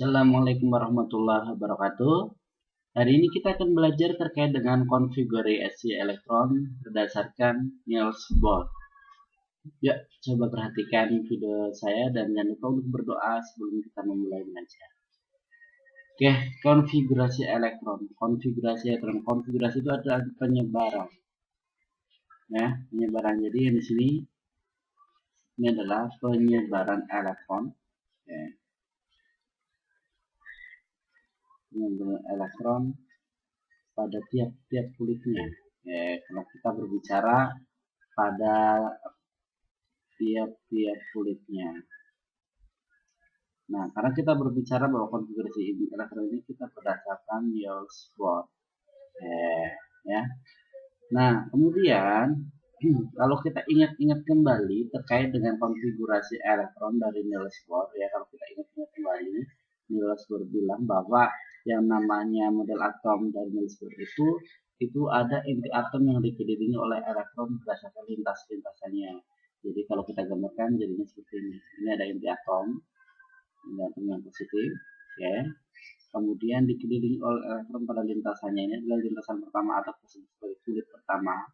Assalamualaikum warahmatullahi wabarakatuh. Hari ini kita akan belajar terkait dengan konfigurasi elektron berdasarkan Niels Bohr. Ya, coba perhatikan video saya dan jangan lupa untuk berdoa sebelum kita memulai belajar. Oke, konfigurasi elektron. Konfigurasi itu adalah penyebaran. Ya, penyebaran. Jadi di sini ini adalah penyebaran elektron. Ya. Penyebaran elektron pada tiap-tiap kulitnya. Kalau kita berbicara pada tiap-tiap kulitnya. Nah, karena kita berbicara bahwa konfigurasi elektron ini kita berdasarkan Niels Bohr. Ya. Nah, kemudian kalau kita ingat-ingat kembali terkait dengan konfigurasi elektron dari Niels Bohr, ya kalau kita ingat-ingat kembali, Niels Bohr bilang bahwa yang namanya model atom dari Niels Bohr itu ada inti atom yang dikelilingi oleh elektron berdasarkan lintas-lintasannya. Jadi kalau kita gambarkan jadinya seperti ini. Ini ada inti atom yang positif, ya. Kemudian dikelilingi oleh elektron pada lintasannya. Ini adalah lintasan pertama atau disebut sebagai kulit pertama.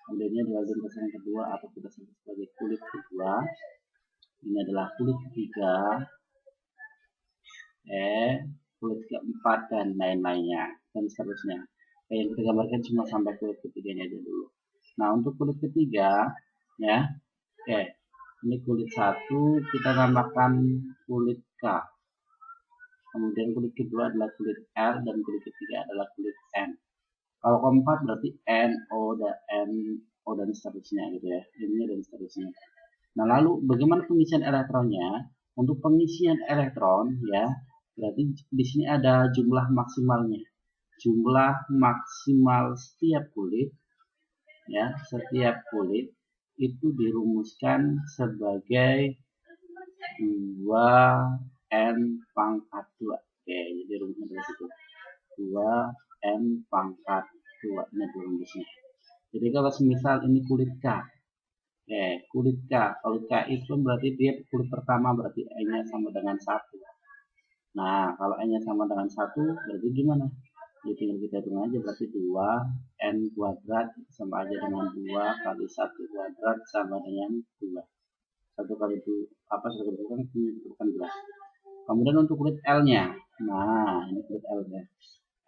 Kemudian ini adalah lintasan yang kedua atau kita sebut sebagai kulit kedua. Ini adalah kulit ketiga, kulit keempat dan lain-lainnya dan seterusnya. Yang kita gambarkan cuma sampai kulit ketiganya aja dulu. Nah, untuk kulit ketiga, ya, ini kulit satu kita tambahkan kulit K. Kemudian kulit kedua adalah kulit L dan kulit ketiga adalah kulit N. Kalau keempat berarti NO dan seterusnya gitu ya. Ini dan seterusnya. Nah, lalu bagaimana pengisian elektronnya? Untuk pengisian elektron ya, berarti di sini ada jumlah maksimalnya. Jumlah maksimal setiap kulit ya, setiap kulit itu dirumuskan sebagai 2N pangkat 2. Oke, jadi rumusnya dari situ. 2N pangkat 2 ini rumusnya. Jadi kalau semisal ini kulit K. Kulit K. Kulit K itu berarti dia kulit pertama berarti N-nya sama dengan 1. Nah, kalau N-nya sama dengan 1 berarti gimana? Jadi tinggal kita hitung aja, berarti 2N kuadrat sama aja dengan 2 kali 1 kuadrat sama dengan 2. 1 kali 2 kan bukan 2. Kemudian untuk kulit L-nya. Nah, ini kulit L-nya.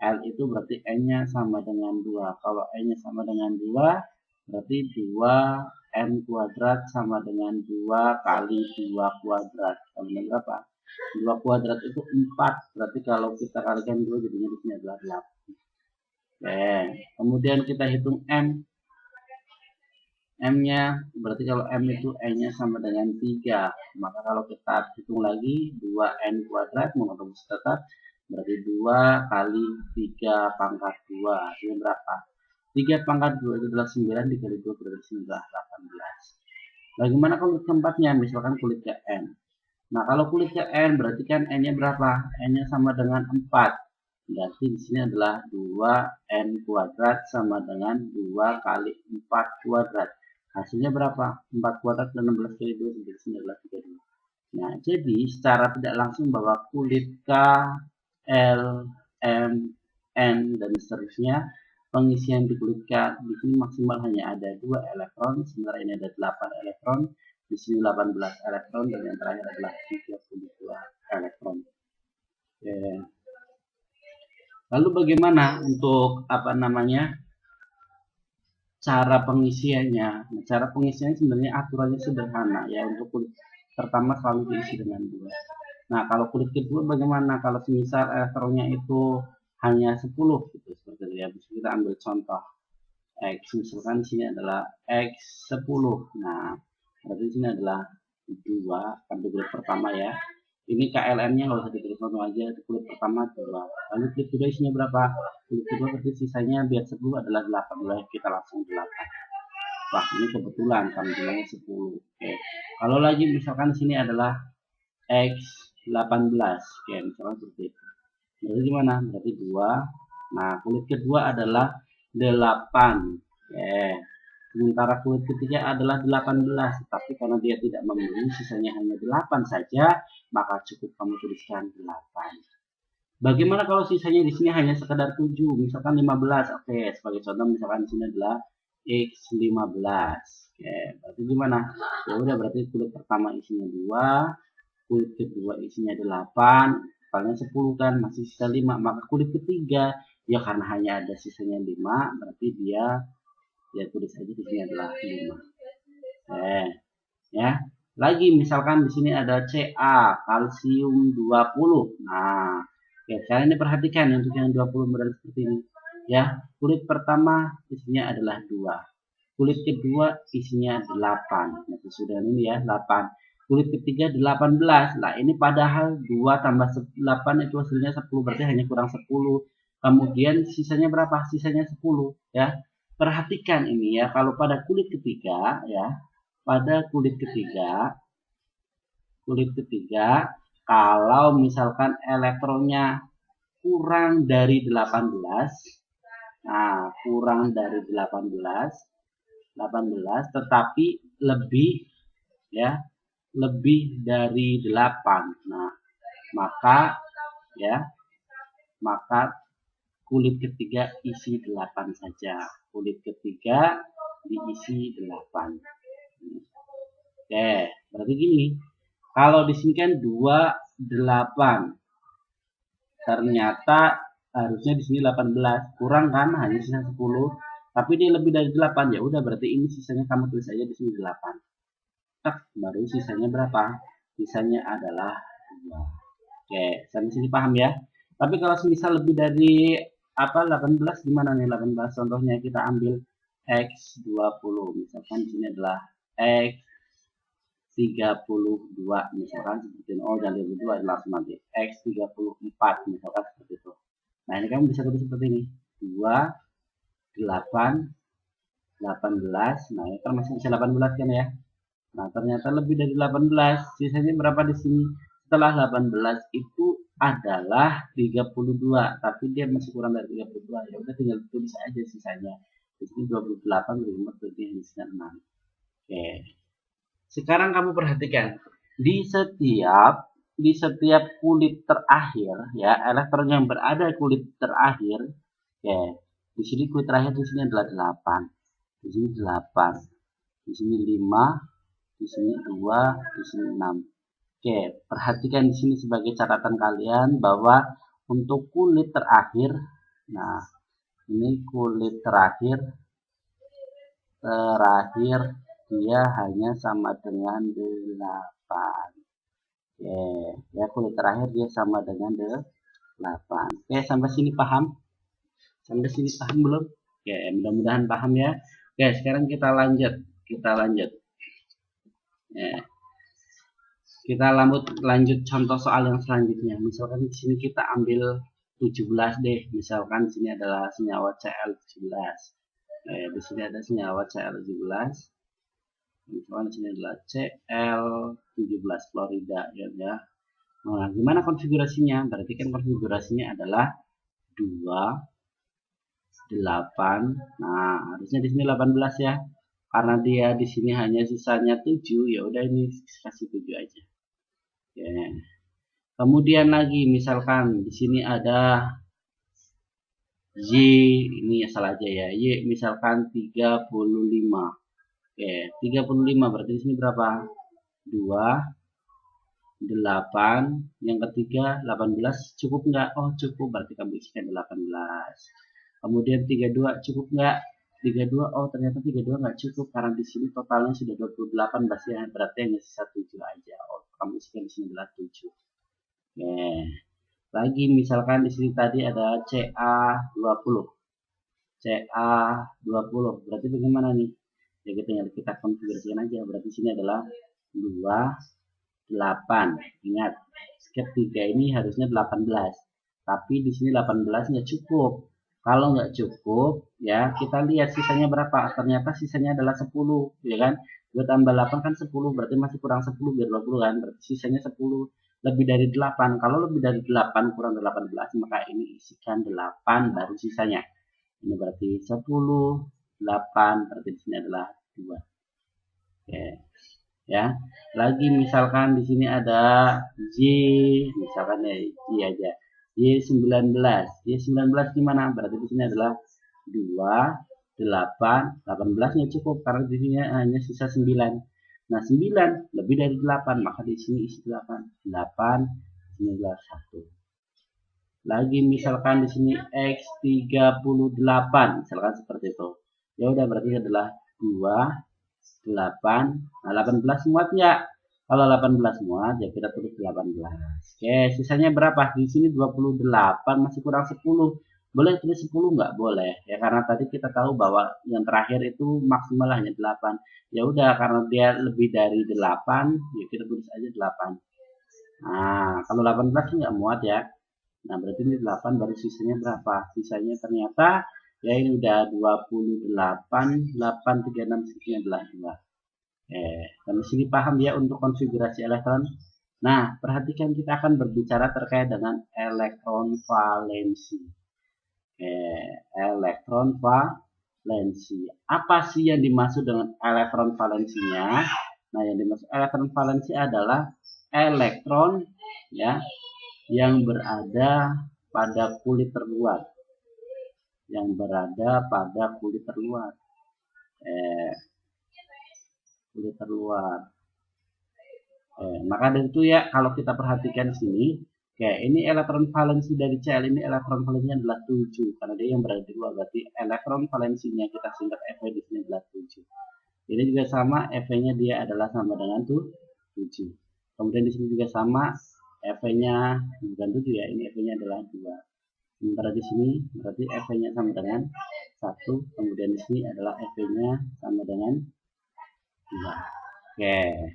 L itu berarti N-nya sama dengan 2. Kalau N-nya sama dengan 2, berarti 2N kuadrat sama dengan 2 kali 2 kuadrat. Sama berapa? 2 kuadrat itu 4. Berarti kalau kita kalikan 2 jadinya di sini adalah 8. Kemudian kita hitung M. M-nya berarti kalau M itu N-nya sama dengan 3. Maka kalau kita hitung lagi 2N kuadrat mengatasi tetap berarti 2 kali 3 pangkat 2. Ini berapa? 3 pangkat 2 itu adalah 9 dikali 2 berarti 9, 18. Bagaimana kulit keempatnya? Misalkan kulit ke N. Nah, kalau kulit ke N berarti kan N-nya berapa? N-nya sama dengan 4. Berarti di sini adalah 2N kuadrat sama dengan 2 kali 4 kuadrat. Hasilnya berapa? 4 kuadrat dan 16 kali 2 di sini adalah 32. Nah, jadi secara tidak langsung bahwa kulit K, L, M, N dan seterusnya pengisian di kulit K di sini maksimal hanya ada 2 elektron, sementara ini ada 8 elektron. Di sini 18 elektron dan yang terakhir adalah 32 elektron. Lalu bagaimana untuk cara pengisiannya? Cara pengisiannya sebenarnya aturannya sederhana ya. Untuk kulit pertama selalu diisi dengan 2. Nah, kalau kulit kedua bagaimana? Kalau semisal elektronnya itu hanya 10 gitu seperti itu ya. Bisa kita ambil contoh X, misalkan di sini adalah X10. Nah, berarti di sini adalah 2 pada kulit pertama ya. Ini KLN-nya nggak usah ditulis aja, kulit pertama 2. Lalu kulit kedua isinya berapa? Kulit kedua berarti sisanya biar 10 adalah 8. Kita langsung 8. Wah, ini kebetulan kan jumlahnya 10. Oke. Kalau lagi misalkan di sini adalah X18. Oke, misalkan seperti itu. Berarti gimana? Berarti 2. Nah, kulit kedua adalah 8. Oke. Sementara kulit ketiga adalah 18, tapi karena dia tidak memenuhi, sisanya hanya 8 saja, maka cukup kamu tuliskan 8. Bagaimana kalau sisanya di sini hanya sekedar 7, misalkan 15. Oke, sebagai contoh misalkan di sini adalah X15. Oke, berarti gimana? Ya udah, berarti kulit pertama isinya 2, kulit kedua isinya 8, kalian 10 kan, masih sisa 5. Maka kulit ketiga, ya karena hanya ada sisanya 5, berarti dia ya tulis aja di sini adalah 5. Ya. Lagi misalkan di sini ada Ca, kalsium 20. Nah, oke, sekarang ini perhatikan untuk yang 20 model seperti ini. Ya, kulit pertama isinya adalah 2. Kulit kedua isinya 8. Nah, sudah ini ya, 8. Kulit ketiga 18. Nah, ini padahal 2 tambah 8 itu hasilnya 10, berarti hanya kurang 10. Kemudian sisanya berapa? Sisanya 10 ya. Perhatikan ini ya, kalau pada kulit ketiga ya, pada kulit ketiga kalau misalkan elektronnya kurang dari 18, nah kurang dari 18 tetapi lebih ya, lebih dari 8. Nah, maka kulit ketiga isi 8 saja. Kulit ketiga diisi 8. Oke, berarti gini. Kalau di sini kan 28. Ternyata harusnya di sini 18. Kurang kan? Hanya sisa 10. Tapi dia lebih dari 8. Ya udah, berarti ini sisanya kamu tulis aja di sini 8. Tak, baru sisanya berapa? Sisanya adalah 2. Oke, sampai sini paham ya? Tapi kalau misal lebih dari 18 gimana nih 18? Contohnya kita ambil X20. Misalkan di sini adalah X32 misalkan seperti ini. Oh, dan 22 adalah langsung nanti X34 misalkan seperti itu. Nah, ini kamu bisa tulis seperti ini. 2 8 18. Nah, ini kan masih bisa 18 kan ya? Nah, ternyata lebih dari 18. Sisanya berapa di sini? Setelah 18 itu adalah 32, tapi dia masih kurang dari 32. Ya udah, tinggal tulis aja sisanya. Di sini 28 berarti hanya sisa 6. Oke. Sekarang kamu perhatikan di setiap kulit terakhir ya, elektron yang berada di kulit terakhir. Oke. Di sini kulit terakhir di sini adalah 8. Di sini 8. Di sini 5. Di sini 2, di sini 6. Oke, perhatikan di sini sebagai catatan kalian bahwa untuk kulit terakhir, nah ini kulit terakhir dia hanya sama dengan 8. Oke, ya kulit terakhir dia sama dengan 8. Oke, sampai sini paham? Sampai sini paham belum? Oke, mudah-mudahan paham ya. Oke, sekarang kita lanjut. Ya. Kita lanjut contoh soal yang selanjutnya. Misalkan di sini kita ambil 17 deh. Misalkan di sini adalah senyawa Cl17. Di sini ada senyawa Cl17. Misalkan di sini adalah Cl17 klorida ya. Nah, gimana konfigurasinya? Berarti kan konfigurasinya adalah 2 8. Nah, harusnya di sini 18 ya. Karena dia di sini hanya sisanya 7, ya udah ini kasih 7 aja. Oke. Kemudian lagi misalkan di sini ada Y, ini asal aja ya. Y misalkan 35. Oke, 35 berarti di sini berapa? 2 8, yang ketiga 18 cukup enggak? Oh, cukup, berarti kamu isikan 18. Kemudian 32 cukup enggak? 32, oh ternyata 32 enggak cukup karena di sini totalnya sudah 28, berarti hanya sisa 7 aja. Oh, kamu isikan di sini adalah 7. Oke. Lagi misalkan di sini tadi ada Ca20. Ca20 berarti bagaimana nih? Ya kita konfigurasikan aja. Berarti sini adalah 2 8. Ingat, ketiga ini harusnya 18. Tapi di sini 18 nggak cukup. Kalau nggak cukup, ya kita lihat sisanya berapa. Ternyata sisanya adalah 10, ya kan? 2 tambah 8 kan 10, berarti masih kurang 10 biar 20 kan? Berarti sisanya 10. Lebih dari 8. Kalau lebih dari 8 kurang 18, maka ini isikan 8 baru sisanya. Ini berarti 10 8, berarti di sini adalah 2. Oke. Ya. Lagi misalkan di sini ada Y, misalkan ya Y aja. Y19. Y19 gimana? Berarti di sini adalah 2, 8, 18-nya cukup karena di sini hanya sisa 9. Nah, 9 lebih dari 8, maka di sini isi 8. 8 di sini adalah 1. Lagi misalkan di sini X38, misalkan seperti itu. Ya udah berarti adalah 2, 8. Nah, 18 muat ya. Kalau 18 muat ya kita tulis 18. Oke, sisanya berapa? Di sini 28, masih kurang 10. Boleh tulis 10 nggak? Boleh. Ya karena tadi kita tahu bahwa yang terakhir itu maksimal hanya 8. Ya udah karena dia lebih dari 8, ya kita tulis aja 8. Nah, kalau 18 nggak muat ya. Nah, berarti ini 8 baru sisanya berapa? Sisanya ternyata ya ini udah 28, 8, 36 sisanya adalah 2. Dan di sini paham ya untuk konfigurasi elektron. Nah, perhatikan kita akan berbicara terkait dengan elektron valensi. Elektron valensi. Apa sih yang dimaksud dengan elektron valensinya? Nah, yang dimaksud elektron valensi adalah elektron ya yang berada pada kulit terluar. Yang berada pada kulit terluar. Kulit terluar. Maka dari itu ya kalau kita perhatikan sini, ini elektron valensi dari Cl ini elektron valensinya adalah 7 karena dia yang berada di luar, berarti elektron valensinya kita singkat Fe di sini adalah 7. Ini juga sama, Fe-nya dia adalah sama dengan 7. Kemudian di sini juga sama, Fe-nya bukan 7 ya, ini Fe-nya adalah 2. Sementara di sini berarti Fe-nya sama dengan 1, kemudian di sini adalah Fe-nya sama dengan 2. Oke.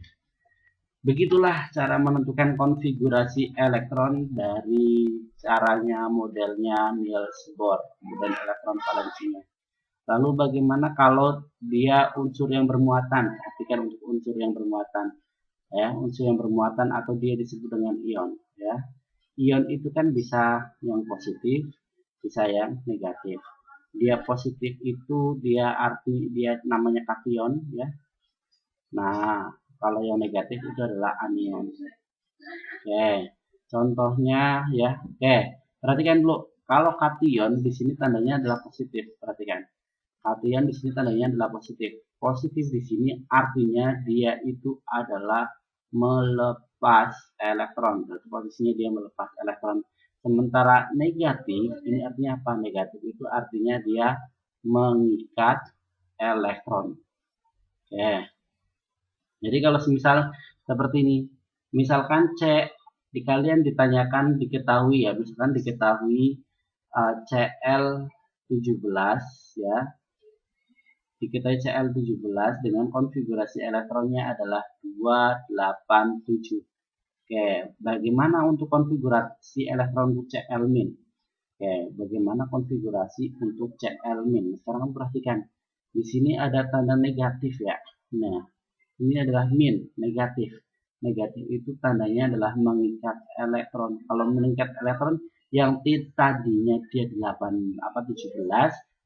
Begitulah cara menentukan konfigurasi elektron dari caranya modelnya Niels Bohr, kemudian elektron valensinya. Lalu bagaimana kalau dia unsur yang bermuatan? Perhatikan untuk unsur yang bermuatan. Ya, unsur yang bermuatan atau dia disebut dengan ion. Ya, ion itu kan bisa yang positif, bisa yang negatif. Dia positif itu dia namanya kation. Ya. Nah, kalau yang negatif itu adalah anion. Oke, contohnya ya. Oke, perhatikan dulu. Kalau kation di sini tandanya adalah positif. Perhatikan. Kation di sini tandanya adalah positif. Positif di sini artinya dia itu adalah melepas elektron. Berarti posisinya dia melepas elektron. Sementara negatif, ini artinya apa? Negatif itu artinya dia mengikat elektron. Oke. Jadi kalau semisal seperti ini, misalkan C di kalian ditanyakan diketahui ya, misalkan diketahui Cl17 ya. Diketahui Cl17 dengan konfigurasi elektronnya adalah 287. Oke, bagaimana untuk konfigurasi elektron untuk Cl-min? Oke, bagaimana konfigurasi untuk Cl-min? Sekarang perhatikan. Di sini ada tanda negatif ya. Nah, ini adalah min, negatif. Negatif itu tandanya adalah mengikat elektron. Kalau mengikat elektron yang tadinya dia 17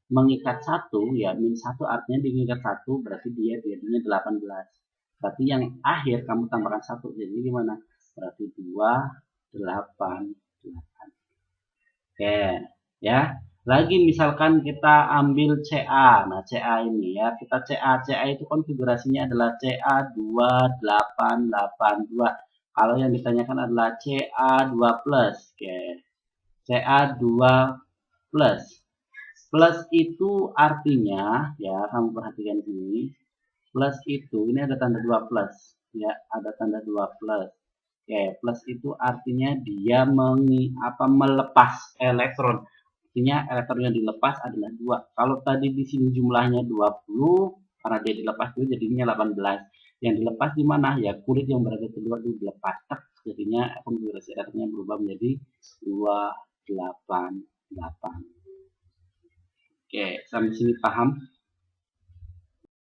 mengikat 1 ya, min 1 artinya mengikat 1 berarti dia jadinya 18. Berarti yang akhir kamu tambahkan 1 jadi gimana? Berarti 288. Oke, ya. Lagi misalkan kita ambil Ca. Nah, Ca ini ya, kita Ca itu konfigurasinya adalah Ca2882. Kalau yang ditanyakan adalah Ca2+. Oke. Ca2+. Plus itu artinya ya, kamu perhatikan sini. Plus itu ini ada tanda 2 plus ya, ada tanda 2 plus. Oke, plus itu artinya dia melepas elektron. Artinya elektron yang dilepas adalah 2. Kalau tadi di sini jumlahnya 20, karena dia dilepas itu jadinya 18. Yang dilepas di mana? Ya kulit yang berada di luar itu dilepas. Jadinya konfigurasi elektronnya berubah menjadi 288. Oke, sampai sini paham?